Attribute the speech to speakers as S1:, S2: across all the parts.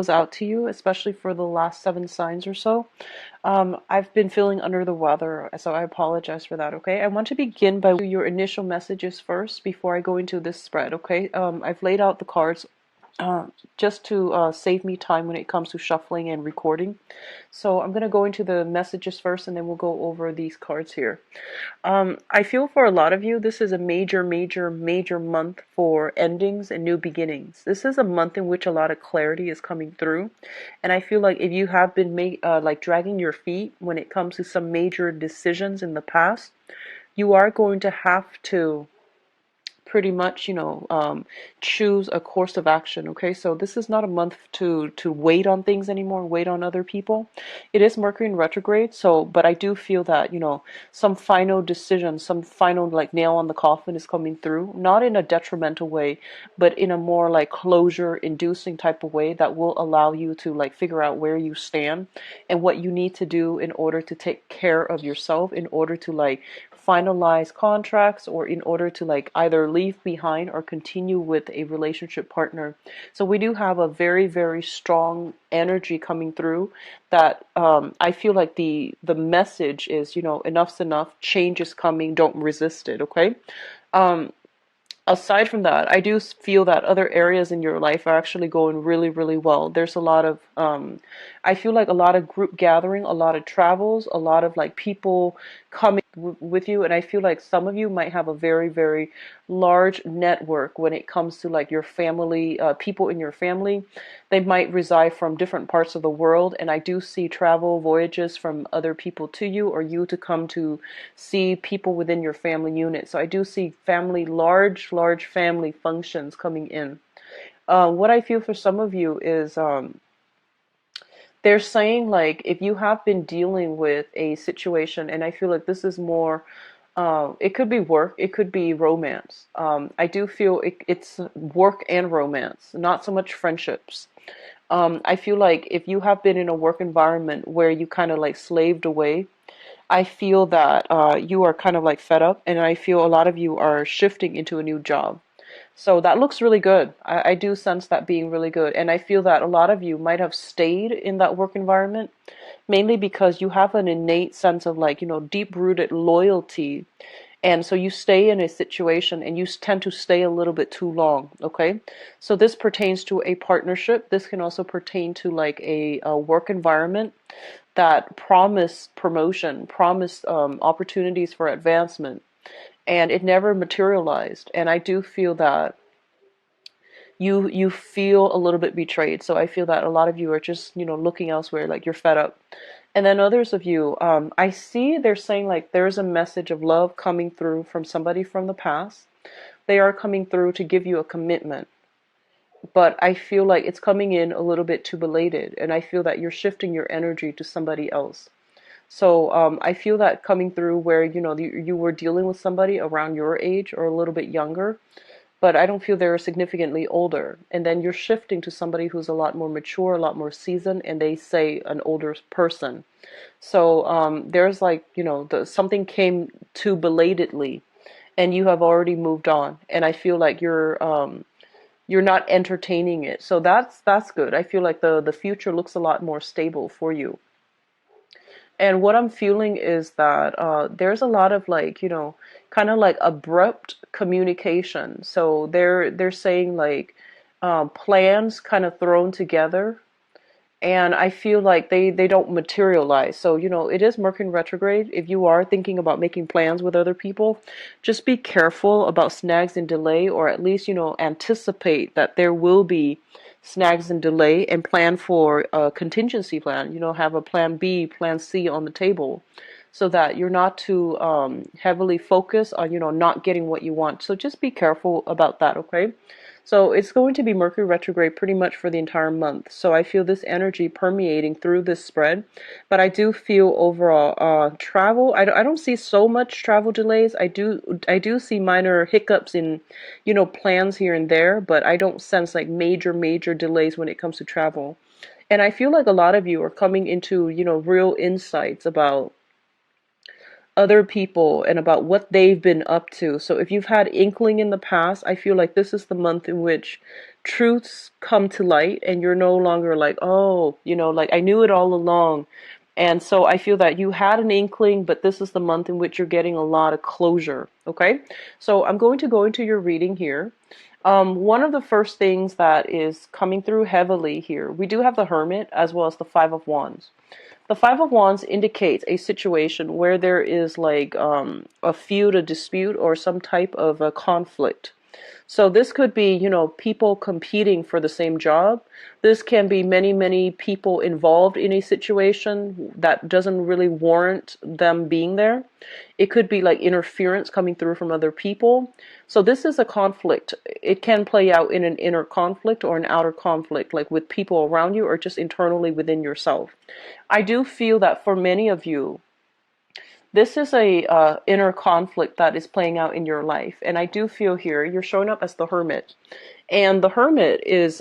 S1: goes out to you, especially for the last 7 signs or so. I've been feeling under the weather, so I apologize for that, okay? I want to begin by your initial messages first before I go into this spread, okay? I've laid out the cards uh, just to save me time when it comes to shuffling and recording. So I'm going to go into the messages first and then we'll go over these cards here. I feel for a lot of you, this is a major, major, major month for endings and new beginnings. This is a month in which a lot of clarity is coming through. And I feel like if you have been like dragging your feet when it comes to some major decisions in the past, you are going to have to pretty much, choose a course of action. Okay, so this is not a month to wait on things anymore, wait on other people. It is Mercury in retrograde, so but I do feel that some final decision, some final like nail on the coffin is coming through, not in a detrimental way, but in a more like closure inducing type of way that will allow you to like figure out where you stand and what you need to do in order to take care of yourself, in order to like finalize contracts, or in order to like either leave behind or continue with a relationship partner. So we do have a very, very strong energy coming through that I feel like the message is, enough's enough, change is coming, don't resist it, okay? Um, Aside from that, I do feel that other areas in your life are actually going really, really well. There's a lot of, I feel like a lot of group gathering, a lot of travels, a lot of like people coming with you. And I feel like some of you might have a very, very large network when it comes to like your family, people in your family. They might reside from different parts of the world. And I do see travel voyages from other people to you, or you to come to see people within your family unit. So I do see family, large, large family functions coming in. What I feel for some of you is they're saying like if you have been dealing with a situation, and I feel like this is more, it could be work, it could be romance. I do feel it's work and romance, not so much friendships. I feel like if you have been in a work environment where you kind of like slaved away, I feel that you are kind of like fed up, and I feel a lot of you are shifting into a new job. So that looks really good. I do sense that being really good. And I feel that a lot of you might have stayed in that work environment mainly because you have an innate sense of like, deep rooted loyalty. And so you stay in a situation and you tend to stay a little bit too long. Okay. So this pertains to a partnership. This can also pertain to like a work environment that promised promotion, promised opportunities for advancement, and it never materialized. And I do feel that you feel a little bit betrayed. So I feel that a lot of you are just looking elsewhere, like you're fed up. And then others of you, I see they're saying like there's a message of love coming through from somebody from the past. They are coming through to give you a commitment, but I feel like it's coming in a little bit too belated, and I feel that you're shifting your energy to somebody else. So I feel that coming through where you were dealing with somebody around your age or a little bit younger, but I don't feel they're significantly older. And then you're shifting to somebody who's a lot more mature, a lot more seasoned, and they say an older person. So there's like something came too belatedly, and you have already moved on. And I feel like you're not entertaining it. So that's good. I feel like the future looks a lot more stable for you. And what I'm feeling is that there's a lot of like, kind of like abrupt communication. So they're saying like plans kind of thrown together, and I feel like they don't materialize. So, it is Mercury in retrograde. If you are thinking about making plans with other people, just be careful about snags and delay, or at least, anticipate that there will be snags and delay, and plan for a contingency plan. Have a plan B, plan C on the table, so that you're not too heavily focused on, not getting what you want. So just be careful about that, okay? So it's going to be Mercury retrograde pretty much for the entire month. So I feel this energy permeating through this spread. But I do feel overall travel. I don't see so much travel delays. I do see minor hiccups in, plans here and there. But I don't sense like major, major delays when it comes to travel. And I feel like a lot of you are coming into, real insights about other people and about what they've been up to. So if you've had inkling in the past, I feel like this is the month in which truths come to light and you're no longer like, oh, like I knew it all along. And so I feel that you had an inkling, but this is the month in which you're getting a lot of closure. Okay. So I'm going to go into your reading here. One of the first things that is coming through heavily here, we do have the Hermit as well as the Five of Wands. The Five of Wands indicates a situation where there is like a feud, a dispute, or some type of a conflict. So this could be, people competing for the same job. This can be many, many people involved in a situation that doesn't really warrant them being there. It could be like interference coming through from other people. So this is a conflict. It can play out in an inner conflict or an outer conflict, like with people around you or just internally within yourself. I do feel that for many of you, this is a inner conflict that is playing out in your life. And I do feel here you're showing up as the Hermit. And the Hermit is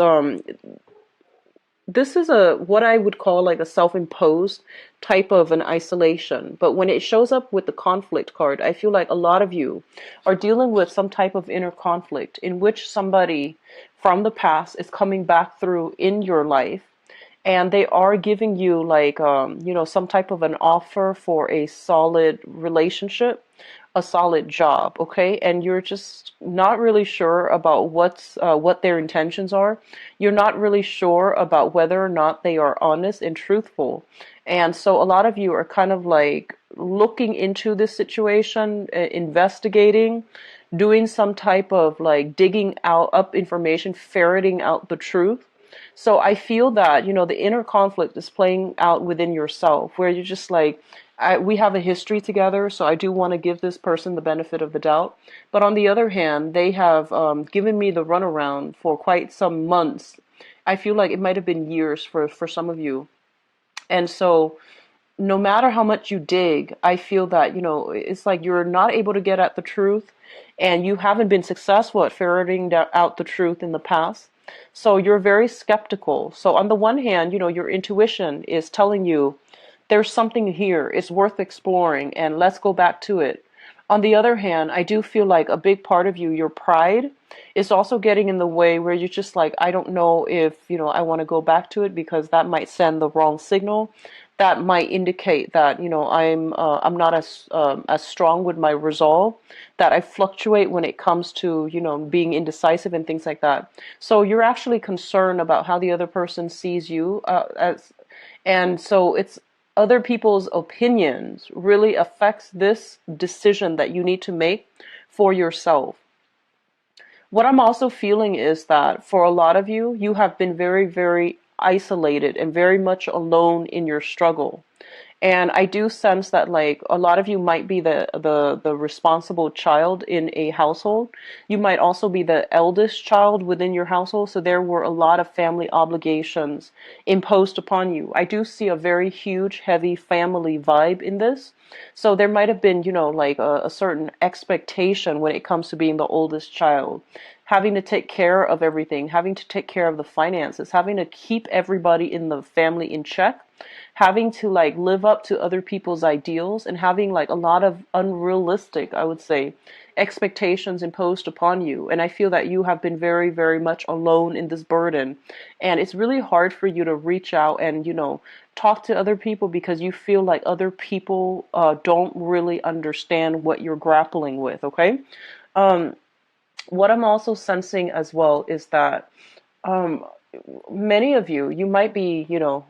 S1: this is a what I would call like a self-imposed type of an isolation. But when it shows up with the conflict card, I feel like a lot of you are dealing with some type of inner conflict in which somebody from the past is coming back through in your life, and they are giving you like some type of an offer for a solid relationship, a solid job. Okay, and you're just not really sure about what their intentions are. You're not really sure about whether or not they are honest and truthful. And so a lot of you are kind of like looking into this situation, investigating, doing some type of like digging out up information, ferreting out the truth. So I feel that, the inner conflict is playing out within yourself where you're just like, we have a history together, so I do want to give this person the benefit of the doubt. But on the other hand, they have given me the runaround for quite some months. I feel like it might have been years for some of you. And so no matter how much you dig, I feel that, it's like you're not able to get at the truth and you haven't been successful at ferreting out the truth in the past. So you're very skeptical. So on the one hand, your intuition is telling you there's something here, it's worth exploring, and let's go back to it. On the other hand, I do feel like a big part of you, your pride, is also getting in the way where you're just like, I don't know if, I want to go back to it because that might send the wrong signal. That might indicate that, I'm not as strong with my resolve, that I fluctuate when it comes to, being indecisive and things like that. So you're actually concerned about how the other person sees you and so it's other people's opinions really affects this decision that you need to make for yourself. What I'm also feeling is that for a lot of you, you have been very, very isolated and very much alone in your struggle. And I do sense that like a lot of you might be the responsible child in a household. You might also be the eldest child within your household. So there were a lot of family obligations imposed upon you. I do see a very huge, heavy family vibe in this. So there might have been, like a certain expectation when it comes to being the oldest child, having to take care of everything, having to take care of the finances, having to keep everybody in the family in check, having to like live up to other people's ideals, and having like a lot of unrealistic, I would say, expectations imposed upon you. And I feel that you have been very, very much alone in this burden. And it's really hard for you to reach out and, talk to other people because you feel like other people don't really understand what you're grappling with, okay? What I'm also sensing as well is that um, many of you, you might be,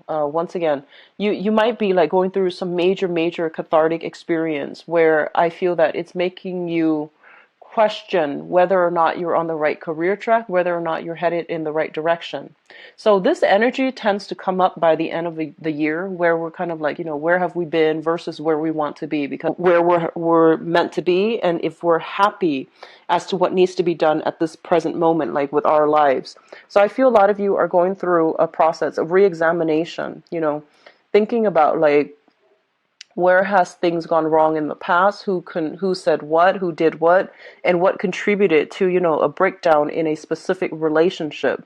S1: once again, you might be like going through some major, major cathartic experience where I feel that it's making you question whether or not you're on the right career track, whether or not you're headed in the right direction. So this energy tends to come up by the end of the year where we're kind of like, where have we been versus where we want to be, because where we're meant to be, and if we're happy as to what needs to be done at this present moment, like with our lives. So I feel a lot of you are going through a process of re-examination, thinking about like, where has things gone wrong in the past, who said what, who did what, and what contributed to, a breakdown in a specific relationship.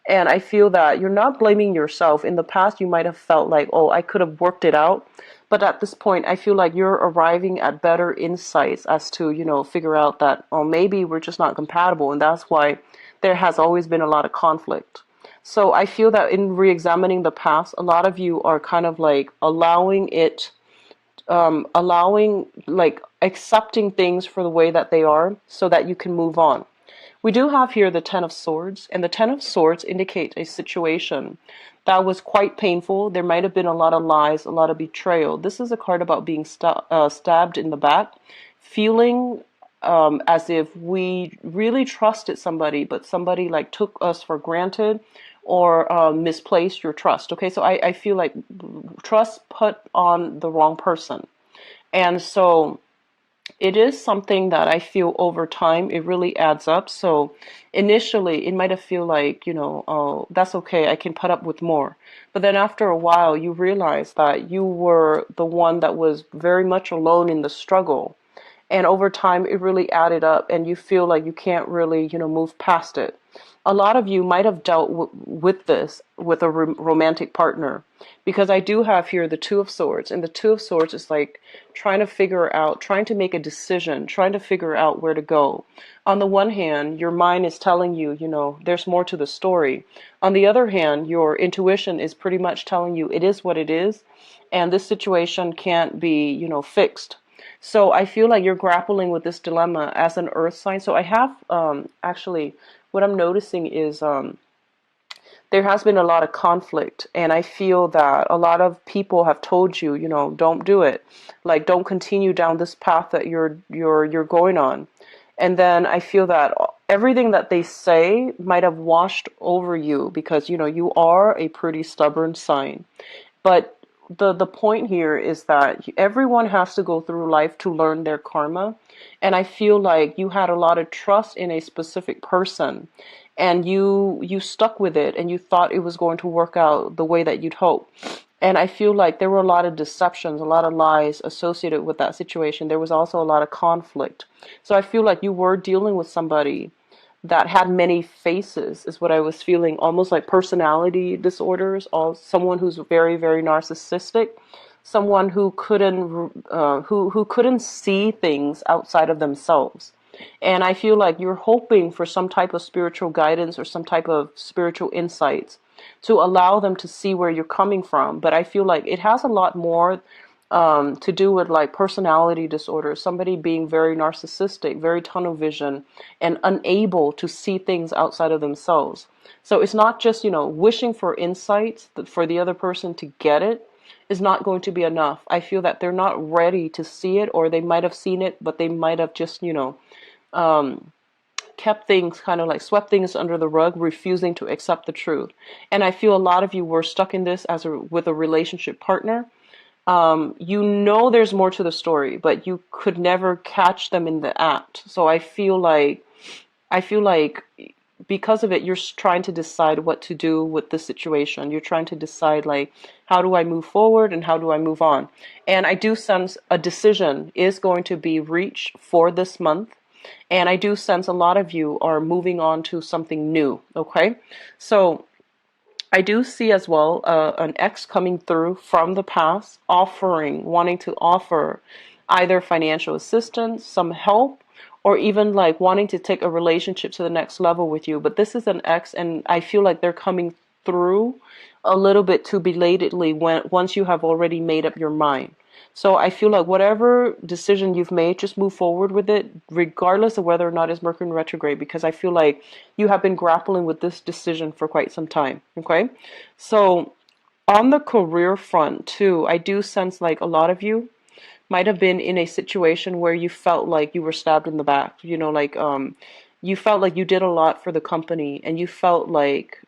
S1: And I feel that you're not blaming yourself. In the past, you might have felt like, oh, I could have worked it out. But at this point, I feel like you're arriving at better insights as to, figure out that, oh, maybe we're just not compatible. And that's why there has always been a lot of conflict. So I feel that in re-examining the past, a lot of you are kind of like allowing, like accepting things for the way that they are so that you can move on. We do have here the Ten of Swords, and the Ten of Swords indicate a situation that was quite painful. There might have been a lot of lies, a lot of betrayal. This is a card about being stabbed in the back, feeling as if we really trusted somebody, but somebody like took us for granted or misplaced your trust. Okay, so I feel like trust put on the wrong person. And so it is something that I feel over time it really adds up. So initially it might have feel like, oh, that's okay, I can put up with more. But then after a while you realize that you were the one that was very much alone in the struggle. And over time it really added up and you feel like you can't really, move past it. A lot of you might have dealt with this with a romantic partner, because I do have here the Two of Swords, and the Two of Swords is like trying to figure out, trying to make a decision, trying to figure out where to go. On the one hand, your mind is telling you, there's more to the story. On the other hand, your intuition is pretty much telling you it is what it is, and this situation can't be, fixed. So I feel like you're grappling with this dilemma as an earth sign. So I have actually what I'm noticing is there has been a lot of conflict, and I feel that a lot of people have told you, don't do it, like don't continue down this path that you're going on. And then I feel that everything that they say might have washed over you because you are a pretty stubborn sign. But the point here is that everyone has to go through life to learn their karma. And I feel like you had a lot of trust in a specific person, and you stuck with it, and you thought it was going to work out the way that you'd hope. And I feel like there were a lot of deceptions, a lot of lies associated with that situation. There was also a lot of conflict. So I feel like you were dealing with somebody that had many faces, is what I was feeling, almost like personality disorders, or someone who's very, very narcissistic, someone who couldn't see things outside of themselves. And I feel like you're hoping for some type of spiritual guidance or some type of spiritual insights to allow them to see where you're coming from. But I feel like it has a lot more to do with like personality disorders, somebody being very narcissistic, very tunnel vision, and unable to see things outside of themselves. So it's not just, wishing for insights for the other person to get it is not going to be enough. I feel that they're not ready to see it, or they might have seen it, but they might have just, kept things kind of like swept things under the rug, refusing to accept the truth. And I feel a lot of you were stuck in this with a relationship partner. There's more to the story, but you could never catch them in the act. So I feel like because of it, you're trying to decide what to do with the situation. You're trying to decide like, how do I move forward and how do I move on? And I do sense a decision is going to be reached for this month. And I do sense a lot of you are moving on to something new. Okay. So I do see as well an ex coming through from the past, wanting to offer either financial assistance, some help, or even like wanting to take a relationship to the next level with you. But this is an ex, and I feel like they're coming through a little bit too belatedly once you have already made up your mind. So I feel like whatever decision you've made, just move forward with it, regardless of whether or not it's Mercury in retrograde, because I feel like you have been grappling with this decision for quite some time. Okay. So on the career front too, I do sense like a lot of you might have been in a situation where you felt like you were stabbed in the back, you felt like you did a lot for the company, and you felt like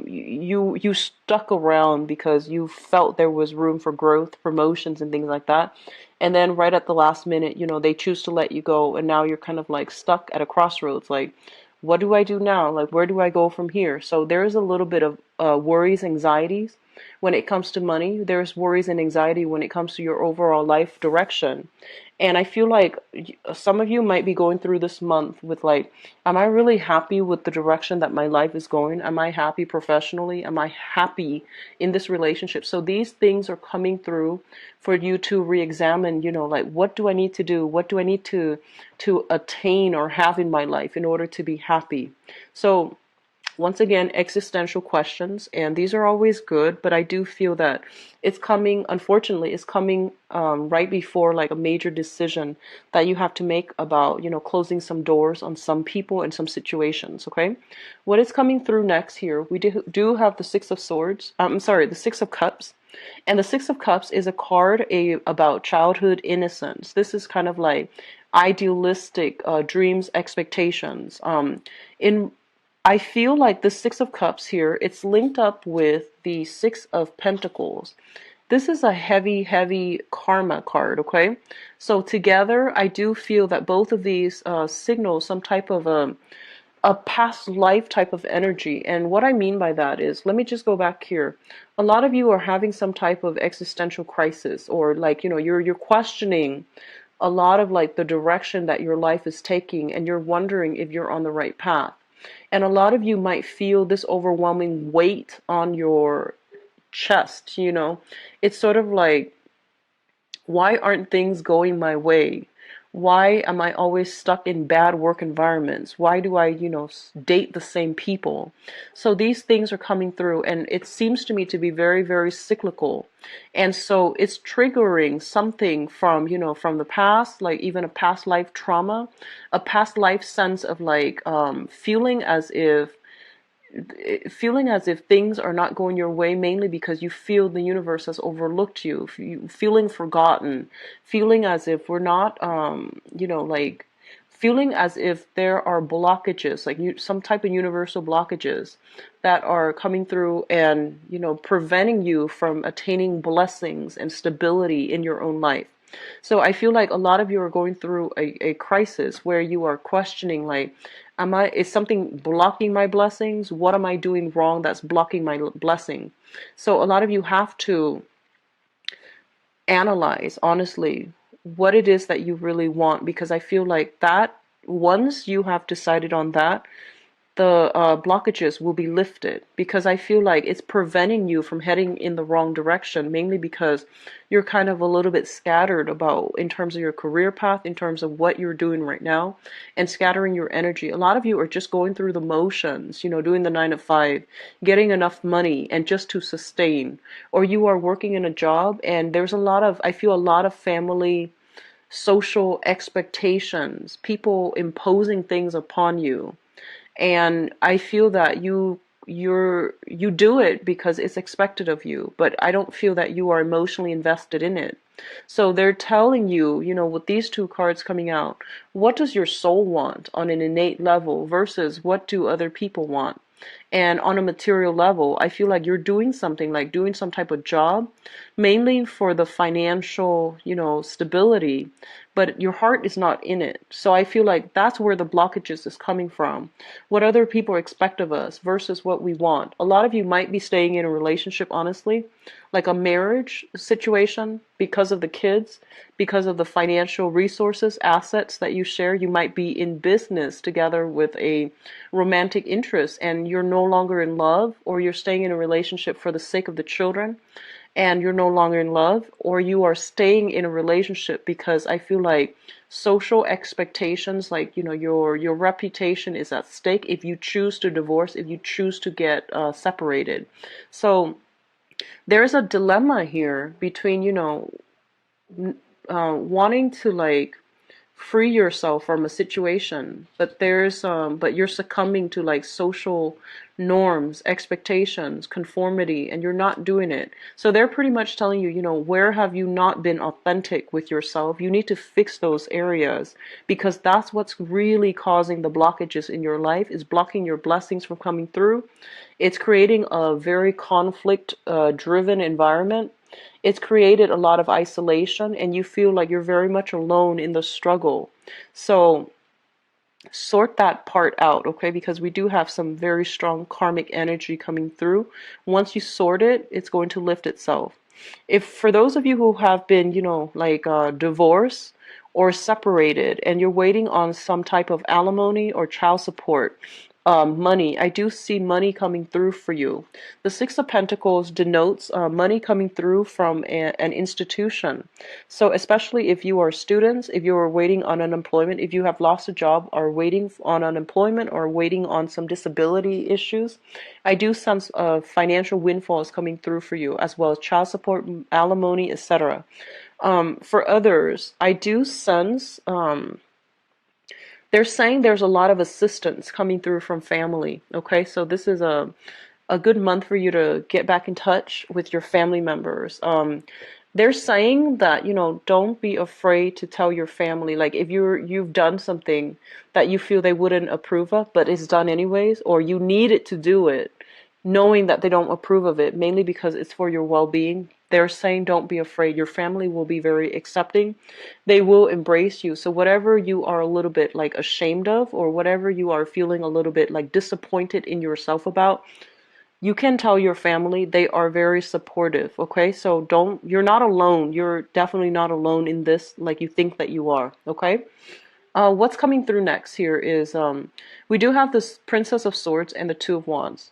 S1: you stuck around because you felt there was room for growth, promotions, and things like that. And then right at the last minute, they choose to let you go, and now you're kind of like stuck at a crossroads. Like, what do I do now? Like, where do I go from here? So there is a little bit of worries, anxieties when it comes to money. There's worries and anxiety when it comes to your overall life direction. And I feel like some of you might be going through this month with like, am I really happy with the direction that my life is going? Am I happy professionally? Am I happy in this relationship? So these things are coming through for you to re-examine, like, what do I need to do? What do I need to attain or have in my life in order to be happy? So once again, existential questions, and these are always good, but I do feel that it's coming, unfortunately, it's coming right before like a major decision that you have to make about, closing some doors on some people and some situations, okay? What is coming through next here, we do have the Six of Swords, I'm sorry, the Six of Cups. And the Six of Cups is a card about childhood innocence. This is kind of like idealistic dreams, expectations. In I feel like the Six of Cups here, it's linked up with the Six of Pentacles. This is a heavy, heavy karma card, okay? So together, I do feel that both of these signal some type of a past life type of energy. And what I mean by that is, let me just go back here. A lot of you are having some type of existential crisis, or like, you're questioning a lot of like the direction that your life is taking, and you're wondering if you're on the right path. And a lot of you might feel this overwhelming weight on your chest, It's sort of like, why aren't things going my way? Why am I always stuck in bad work environments? Why do I, date the same people? So these things are coming through, and it seems to me to be very, very cyclical. And so it's triggering something from, from the past, like even a past life trauma, a past life sense of like feeling as if things are not going your way, mainly because you feel the universe has overlooked you, feeling forgotten, feeling as if we're not, like feeling as if there are blockages, like some type of universal blockages that are coming through and, preventing you from attaining blessings and stability in your own life. So I feel like a lot of you are going through a crisis where you are questioning, like, is something blocking my blessings? What am I doing wrong that's blocking my blessing? So a lot of you have to analyze, honestly, what it is that you really want, because I feel like that once you have decided on that, the blockages will be lifted, because I feel like it's preventing you from heading in the wrong direction, mainly because you're kind of a little bit scattered about in terms of your career path, in terms of what you're doing right now, and scattering your energy. A lot of you are just going through the motions, doing the 9 to 5, getting enough money and just to sustain, or you are working in a job and there's I feel a lot of family social expectations, people imposing things upon you. And I feel that you do it because it's expected of you, but I don't feel that you are emotionally invested in it. So they're telling you, with these two cards coming out, what does your soul want on an innate level versus what do other people want? And on a material level, I feel like you're doing something, like doing some type of job, mainly for the financial, stability, but your heart is not in it. So I feel like that's where the blockages is coming from. What other people expect of us versus what we want. A lot of you might be staying in a relationship, honestly, like a marriage situation, because of the kids, because of the financial resources, assets that you share. You might be in business together with a romantic interest and you're no longer in love, or you're staying in a relationship for the sake of the children and you're no longer in love, or you are staying in a relationship because I feel like social expectations, like, your reputation is at stake if you choose to divorce, if you choose to get separated. So there's a dilemma here between, wanting to like free yourself from a situation, but but you're succumbing to like social norms, expectations, conformity, and you're not doing it. So they're pretty much telling you, where have you not been authentic with yourself? You need to fix those areas, because that's what's really causing the blockages in your life, is blocking your blessings from coming through. It's creating a very conflict driven environment. It's created a lot of isolation, and you feel like you're very much alone in the struggle. So sort that part out, okay? Because we do have some very strong karmic energy coming through. Once you sort it, it's going to lift itself. If for those of you who have been, like divorced or separated and you're waiting on some type of alimony or child support, money, I do see money coming through for you. The Six of Pentacles denotes money coming through from an institution. So especially if you are students, if you are waiting on unemployment, if you have lost a job or waiting on unemployment or waiting on some disability issues, I do sense financial windfalls coming through for you, as well as child support, alimony, etc. For others, I do sense they're saying there's a lot of assistance coming through from family. Okay, so this is a good month for you to get back in touch with your family members. They're saying that, don't be afraid to tell your family. Like if you've done something that you feel they wouldn't approve of, but it's done anyways, or you needed to do it, knowing that they don't approve of it, mainly because it's for your well-being. They're saying don't be afraid. Your family will be very accepting. They will embrace you. So whatever you are a little bit like ashamed of, or whatever you are feeling a little bit like disappointed in yourself about, you can tell your family. They are very supportive. Okay, so you're not alone. You're definitely not alone in this like you think that you are. Okay. What's coming through next here is we do have this Princess of Swords and the Two of Wands.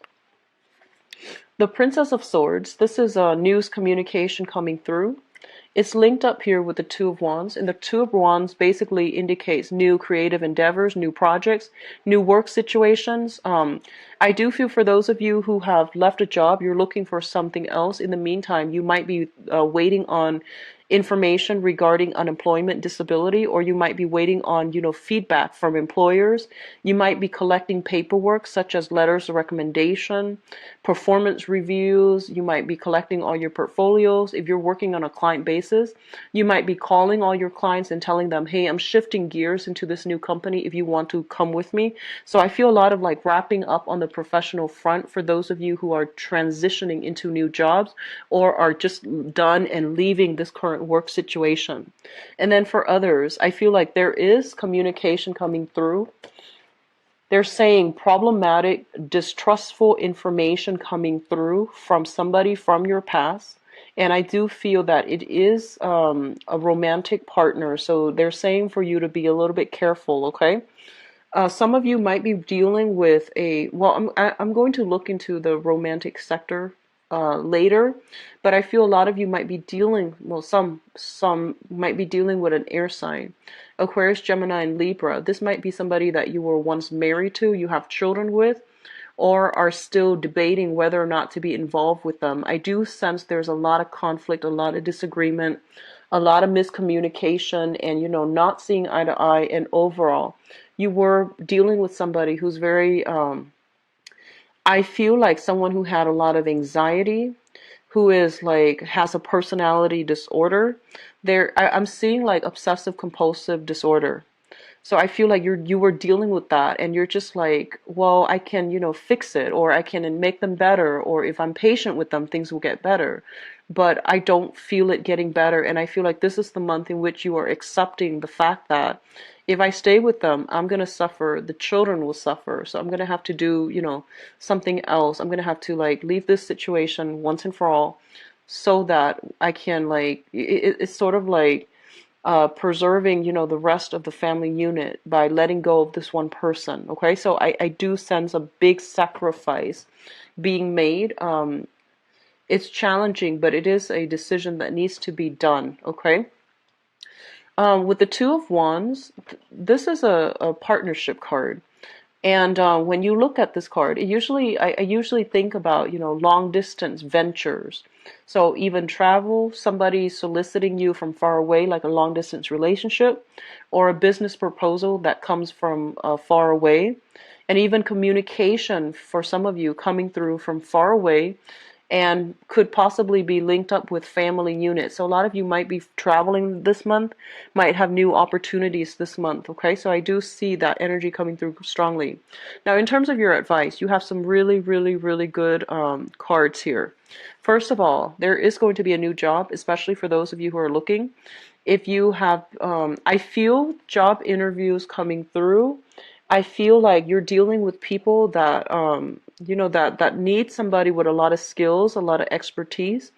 S1: The Princess of Swords, this is a news communication coming through. It's linked up here with the Two of Wands, and the Two of Wands basically indicates new creative endeavors, new projects, new work situations. I do feel for those of you who have left a job, you're looking for something else. In the meantime, you might be waiting on information regarding unemployment, disability, or you might be waiting on, feedback from employers. You might be collecting paperwork such as letters of recommendation, performance reviews. You might be collecting all your portfolios. If you're working on a client basis, you might be calling all your clients and telling them, hey, I'm shifting gears into this new company if you want to come with me. So I feel a lot of like wrapping up on the professional front for those of you who are transitioning into new jobs or are just done and leaving this current work situation. And then for others, I feel like there is communication coming through. They're saying problematic, distrustful information coming through from somebody from your past. And I do feel that it is a romantic partner. So they're saying for you to be a little bit careful, okay? Some of you might be dealing with I'm going to look into the romantic sector later, but I feel a lot of you might be dealing, some might be dealing with an air sign. Aquarius, Gemini, and Libra. This might be somebody that you were once married to, you have children with, or are still debating whether or not to be involved with them. I do sense there's a lot of conflict, a lot of disagreement, a lot of miscommunication, and not seeing eye to eye. And overall, you were dealing with somebody who's very I feel like someone who had a lot of anxiety, who is like has a personality disorder. I'm seeing like obsessive compulsive disorder. So I feel like you were dealing with that, and you're just like, well, I can, fix it, or I can make them better, or if I'm patient with them, things will get better. But I don't feel it getting better, and I feel like this is the month in which you are accepting the fact that if I stay with them, I'm going to suffer, the children will suffer. So I'm going to have to do, something else. I'm going to have to like leave this situation once and for all so that I can like it's sort of like preserving, the rest of the family unit by letting go of this one person. Okay, so I do sense a big sacrifice being made. It's challenging, but it is a decision that needs to be done. Okay. With the Two of Wands, this is a partnership card. And when you look at this card, I usually think about, long distance ventures. So even travel, somebody soliciting you from far away, like a long distance relationship, or a business proposal that comes from far away, and even communication for some of you coming through from far away and could possibly be linked up with family units. So a lot of you might be traveling this month, might have new opportunities this month, okay? So I do see that energy coming through strongly. Now, in terms of your advice, you have some really, really, really good cards here. First of all, there is going to be a new job, especially for those of you who are looking. If you have, I feel job interviews coming through. I feel like you're dealing with people that that need somebody with a lot of skills, a lot of expertise.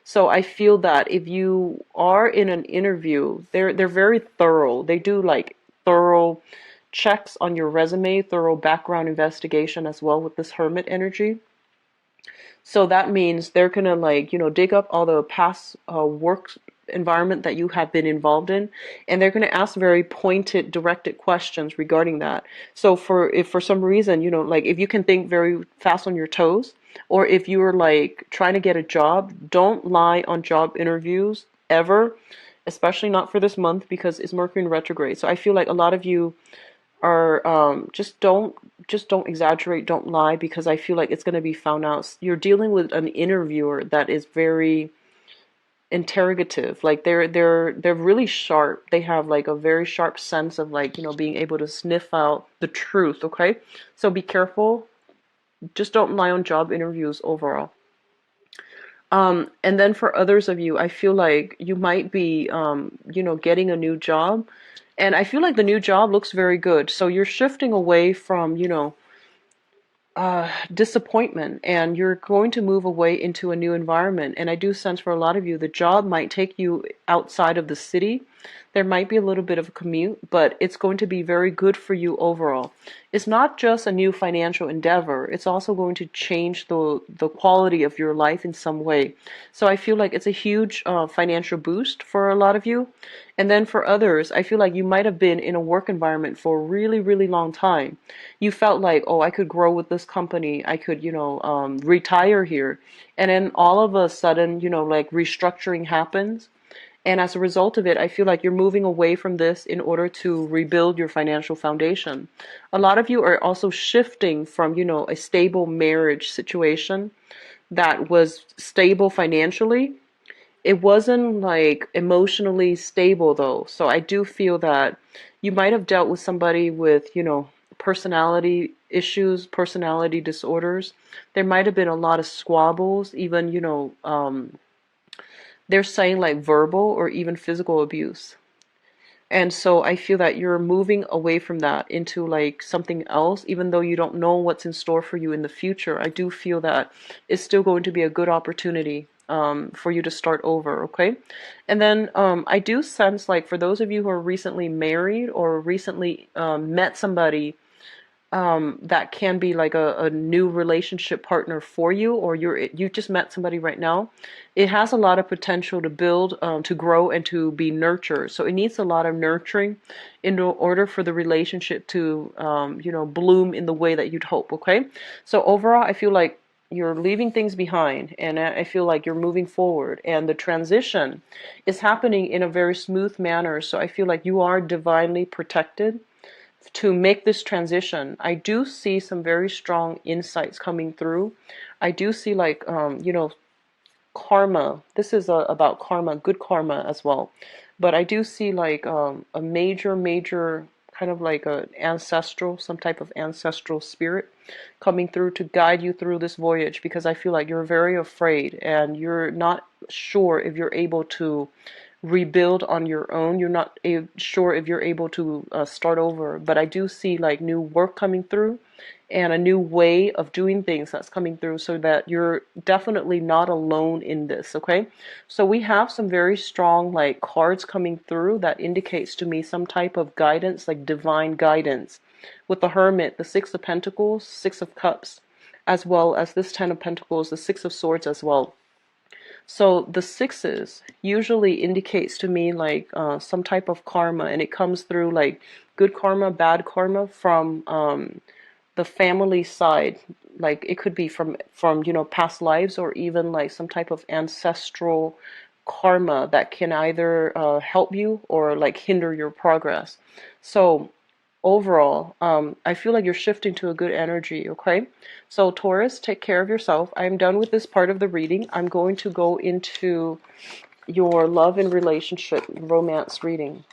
S1: So I feel that if you are in an interview, they're very thorough. They do like thorough checks on your resume, thorough background investigation as well with this hermit energy. So that means they're gonna like, dig up all the past work environment that you have been involved in, and they're gonna ask very pointed, directed questions regarding that. So if for some reason, like if you can think very fast on your toes, or if you're like trying to get a job, don't lie on job interviews ever, especially not for this month because it's Mercury in retrograde. So I feel like a lot of you are just don't exaggerate, don't lie, because I feel like it's going to be found out. You're dealing with an interviewer that is very interrogative. Like they're really sharp. They have like a very sharp sense of like, being able to sniff out the truth, okay? So be careful. Just don't lie on job interviews overall. And then for others of you, I feel like you might be, getting a new job. And I feel like the new job looks very good. So you're shifting away from, disappointment, and you're going to move away into a new environment. And I do sense for a lot of you, the job might take you outside of the city. There might be a little bit of a commute, but it's going to be very good for you overall. It's not just a new financial endeavor, it's also going to change the quality of your life in some way. So I feel like it's a huge financial boost for a lot of you. And then for others, I feel like you might have been in a work environment for a really, really long time. You felt like, oh, I could grow with this company. I could, retire here. And then all of a sudden, like restructuring happens. And as a result of it, I feel like you're moving away from this in order to rebuild your financial foundation. A lot of you are also shifting from, a stable marriage situation that was stable financially. It wasn't like emotionally stable though. So I do feel that you might have dealt with somebody with, personality issues, personality disorders. There might have been a lot of squabbles, even, they're saying like verbal or even physical abuse. And so I feel that you're moving away from that into like something else, even though you don't know what's in store for you in the future. I do feel that it's still going to be a good opportunity for you to start over, okay? And then I do sense like for those of you who are recently married or recently met somebody that can be like a new relationship partner for you, or you just met somebody right now. It has a lot of potential to build, to grow, and to be nurtured. So it needs a lot of nurturing in order for the relationship to, bloom in the way that you'd hope. Okay. So overall, I feel like you're leaving things behind, and I feel like you're moving forward, and the transition is happening in a very smooth manner. So I feel like you are divinely protected to make this transition. I do see some very strong insights coming through. I do see like, karma. This is about karma, good karma as well. But I do see like a major kind of like a ancestral, some type of ancestral spirit coming through to guide you through this voyage, because I feel like you're very afraid and you're not sure if you're able to rebuild on your own. You're not sure if you're able to start over. But I do see like new work coming through and a new way of doing things that's coming through, so that you're definitely not alone in this, okay? So we have some very strong like cards coming through that indicates to me some type of guidance, like divine guidance. With the Hermit, the Six of Pentacles, Six of Cups, as well as this Ten of Pentacles, the Six of Swords as well. So the sixes usually indicates to me like some type of karma, and it comes through like good karma, bad karma from the family side. Like it could be from past lives, or even like some type of ancestral karma that can either help you or like hinder your progress. So overall, I feel like you're shifting to a good energy, okay? So Taurus, take care of yourself. I'm done with this part of the reading. I'm going to go into your love and relationship romance reading.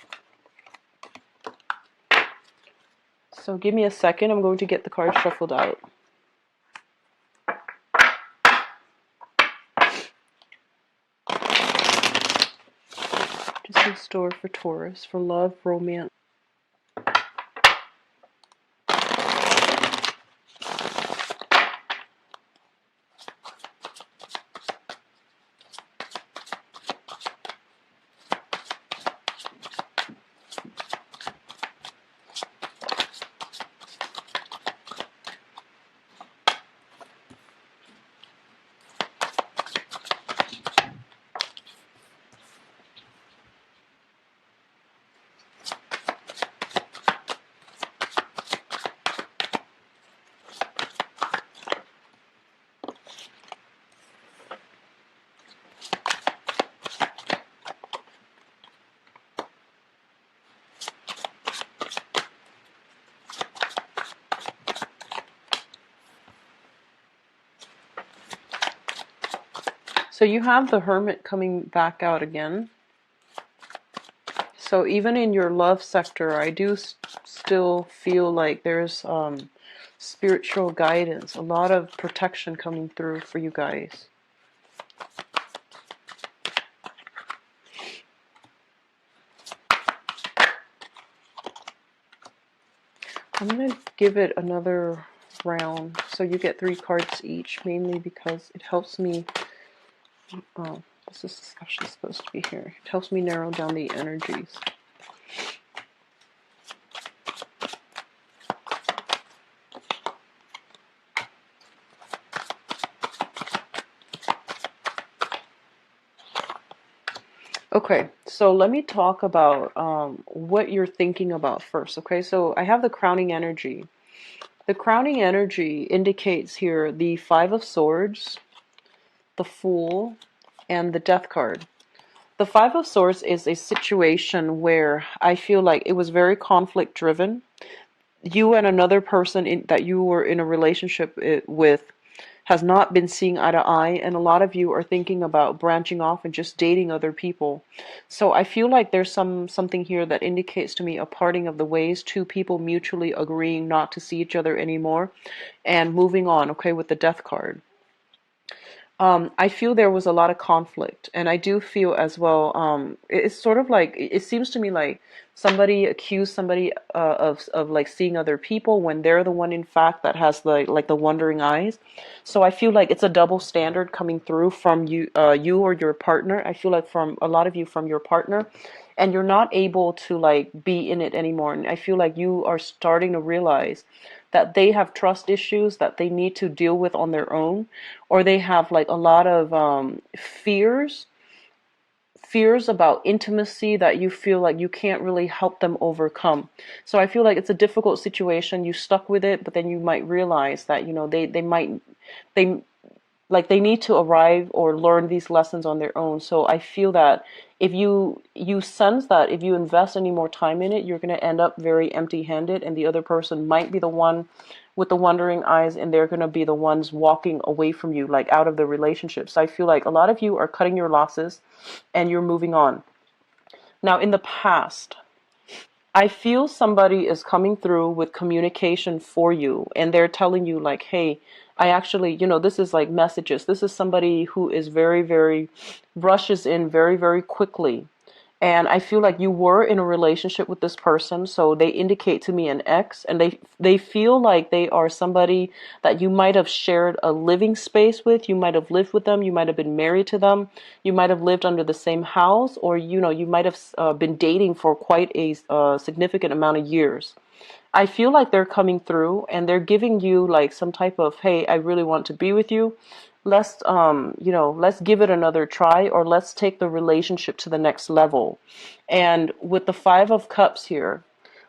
S1: So give me a second. I'm going to get the cards shuffled out. Just in store for Taurus, for love, romance. So you have the Hermit coming back out again. So even in your love sector, I do still feel like there's spiritual guidance, a lot of protection coming through for you guys. I'm going to give it another round. So you get 3 cards each, mainly because it helps me. Oh, this is actually supposed to be here. It helps me narrow down the energies. Okay, so let me talk about what you're thinking about first. Okay, so I have the crowning energy. The crowning energy indicates here the 5 of Swords, the Fool, and the Death card. The 5 of Swords is a situation where I feel like it was very conflict driven. You and another person that you were in a relationship with has not been seeing eye to eye, and a lot of you are thinking about branching off and just dating other people. So I feel like there's something here that indicates to me a parting of the ways, 2 people mutually agreeing not to see each other anymore and moving on, okay, with the Death card. I feel there was a lot of conflict, and I do feel as well, it's sort of like, it seems to me like somebody accused somebody of like seeing other people when they're the one in fact that has the wandering eyes. So I feel like it's a double standard coming through from you or your partner. I feel like from a lot of you from your partner, and you're not able to like be in it anymore. And I feel like you are starting to realize that they have trust issues that they need to deal with on their own, or they have like a lot of fears about intimacy that you feel like you can't really help them overcome. So I feel like it's a difficult situation. You stuck with it, but then you might realize that, you know, they like they need to arrive or learn these lessons on their own. So I feel that if you sense that if you invest any more time in it, you're going to end up very empty-handed, and the other person might be the one with the wandering eyes, and they're going to be the ones walking away from you, like out of the relationship. So I feel like a lot of you are cutting your losses and you're moving on. Now, in the past, I feel somebody is coming through with communication for you, and they're telling you like, hey, I actually, you know, this is like messages. This is somebody who is very, very, rushes in very, very quickly. And I feel like you were in a relationship with this person, so they indicate to me an ex, and they feel like they are somebody that you might have shared a living space with. You might have lived with them, you might have been married to them, you might have lived under the same house, or you know, you might have been dating for quite a significant amount of years. I feel like they're coming through and they're giving you like some type of, hey, I really want to be with you. Let's you know, let's give it another try, or let's take the relationship to the next level. And with the 5 of Cups here,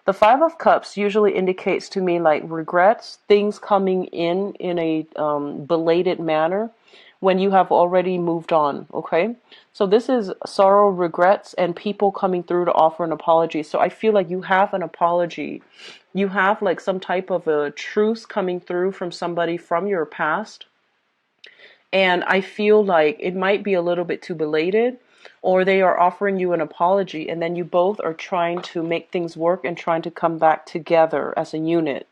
S1: the 5 of Cups usually indicates to me like regrets, things coming in a belated manner when you have already moved on, okay? So this is sorrow, regrets, and people coming through to offer an apology. So I feel like you have an apology. You have like some type of a truce coming through from somebody from your past. And I feel like it might be a little bit too belated, or they are offering you an apology, and then you both are trying to make things work and trying to come back together as a unit.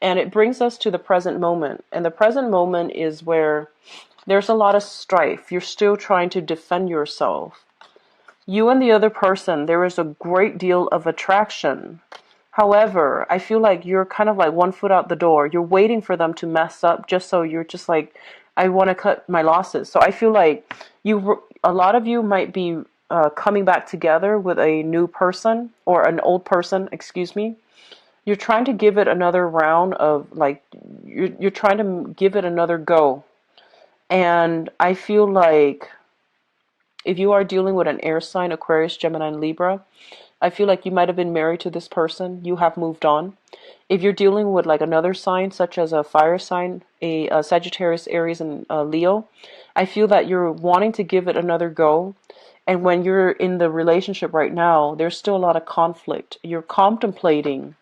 S1: And it brings us to the present moment. And the present moment is where there's a lot of strife. You're still trying to defend yourself. You and the other person, there is a great deal of attraction. However, I feel like you're kind of like 1 foot out the door. You're waiting for them to mess up just so you're just like, I want to cut my losses. So I feel like a lot of you might be coming back together with a new person, or an old person, excuse me. You're trying to give it another round of like, you're trying to give it another go. And I feel like if you are dealing with an air sign, Aquarius, Gemini, and Libra, I feel like you might have been married to this person. You have moved on. If you're dealing with like another sign, such as a fire sign, a Sagittarius, Aries, and Leo, I feel that you're wanting to give it another go. And when you're in the relationship right now, there's still a lot of conflict. You're contemplating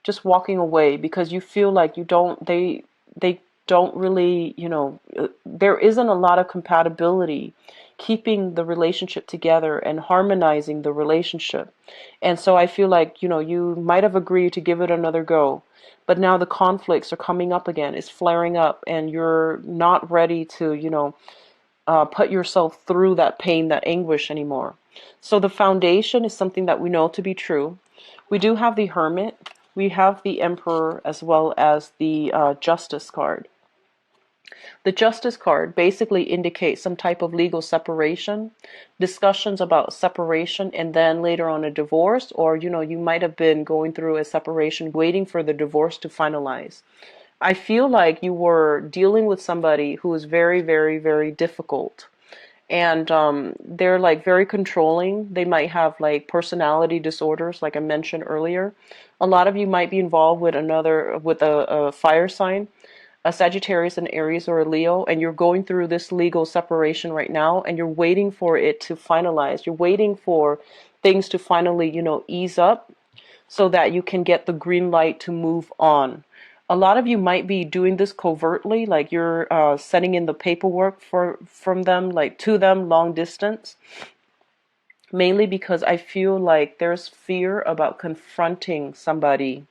S1: just walking away because you feel like you don't, they don't really, there isn't a lot of compatibility keeping the relationship together and harmonizing the relationship. And so I feel like, you might have agreed to give it another go, but now the conflicts are coming up again, it's flaring up, and you're not ready to, put yourself through that pain, that anguish anymore. So the foundation is something that we know to be true. We do have the Hermit, we have the Emperor, as well as the Justice card. The Justice card basically indicates some type of legal separation, discussions about separation, and then later on a divorce, or you might have been going through a separation, waiting for the divorce to finalize. I feel like you were dealing with somebody who is very, very, very difficult. And they're like very controlling. They might have like personality disorders, like I mentioned earlier. A lot of you might be involved with a fire sign, a Sagittarius, an Aries, or a Leo, and you're going through this legal separation right now, and you're waiting for it to finalize. You're waiting for things to finally, ease up so that you can get the green light to move on. A lot of you might be doing this covertly, like you're sending in the paperwork from them, like to them long distance, mainly because I feel like there's fear about confronting somebody.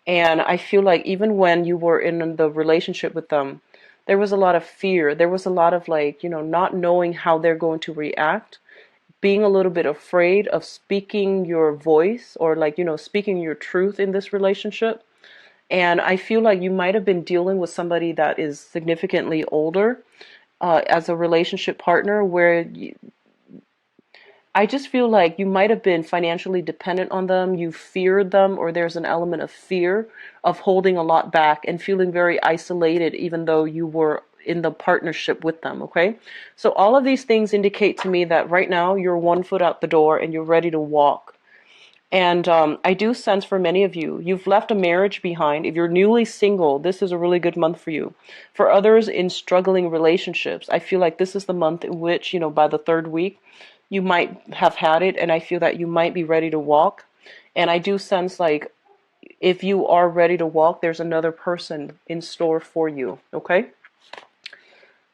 S1: And I feel like even when you were in the relationship with them, there was a lot of fear. There was a lot of like, not knowing how they're going to react, being a little bit afraid of speaking your voice, or like, speaking your truth in this relationship. And I feel like you might have been dealing with somebody that is significantly older as a relationship partner, where I just feel like you might have been financially dependent on them, you feared them, or there's an element of fear of holding a lot back and feeling very isolated even though you were in the partnership with them, okay? So all of these things indicate to me that right now you're 1 foot out the door and you're ready to walk. And I do sense for many of you, you've left a marriage behind. If you're newly single, this is a really good month for you. For others in struggling relationships, I feel like this is the month in which, by the third week, you might have had it, and I feel that you might be ready to walk. And I do sense like if you are ready to walk, there's another person in store for you, okay?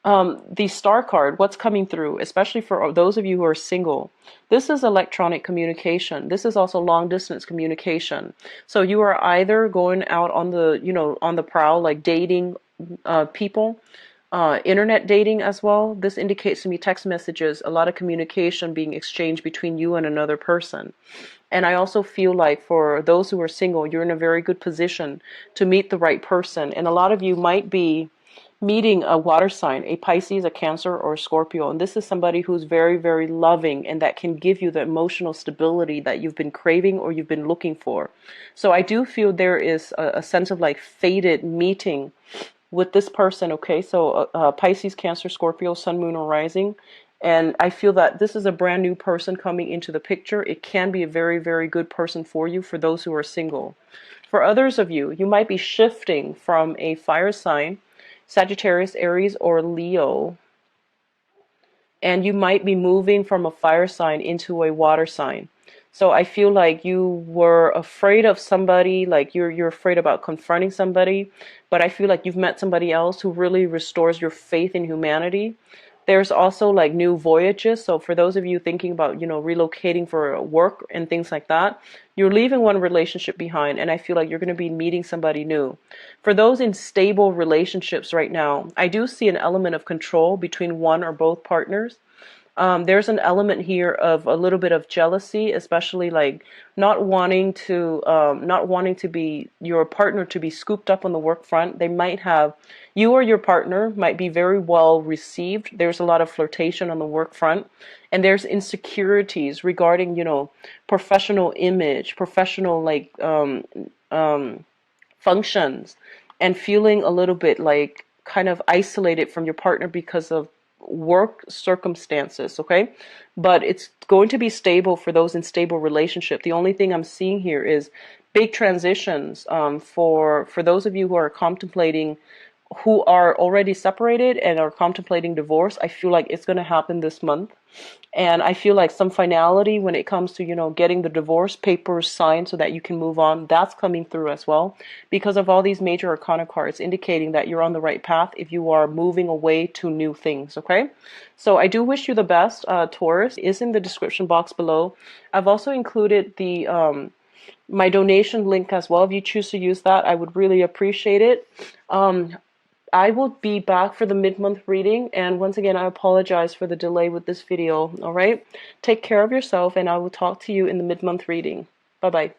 S1: The star card, what's coming through, especially for those of you who are single, this is electronic communication. This is also long distance communication. So you are either going out on the prowl, like dating people, internet dating as well. This indicates to me text messages, a lot of communication being exchanged between you and another person. And I also feel like for those who are single, you're in a very good position to meet the right person. And a lot of you might be meeting a water sign, a Pisces, a Cancer, or a Scorpio. And this is somebody who's very, very loving and that can give you the emotional stability that you've been craving or you've been looking for. So I do feel there is a sense of like fated meeting with this person, okay? So Pisces, Cancer, Scorpio, Sun, Moon, or Rising. And I feel that this is a brand new person coming into the picture. It can be a very, very good person for you for those who are single. For others of you, you might be shifting from a fire sign, Sagittarius, Aries, or Leo, and you might be moving from a fire sign into a water sign. So I feel like you were afraid of somebody, like you're afraid about confronting somebody, but I feel like you've met somebody else who really restores your faith in humanity. There's also like new voyages. So for those of you thinking about, relocating for work and things like that, you're leaving one relationship behind, and I feel like you're going to be meeting somebody new. For those in stable relationships right now, I do see an element of control between one or both partners. There's an element here of a little bit of jealousy, especially like not wanting to be your partner to be scooped up on the work front. They might have, you or your partner might be very well received. There's a lot of flirtation on the work front, and there's insecurities regarding, professional image, professional like functions, and feeling a little bit like kind of isolated from your partner because of work circumstances, okay? But it's going to be stable for those in stable relationship. The only thing I'm seeing here is big transitions for those of you who are contemplating who are already separated and are contemplating divorce, I feel like it's going to happen this month. And I feel like some finality when it comes to, getting the divorce papers signed so that you can move on, that's coming through as well. Because of all these major arcana cards indicating that you're on the right path if you are moving away to new things, okay? So I do wish you the best, Taurus. Is in the description box below. I've also included the my donation link as well. If you choose to use that, I would really appreciate it. I will be back for the mid-month reading, and once again, I apologize for the delay with this video, alright? Take care of yourself, and I will talk to you in the mid-month reading. Bye-bye.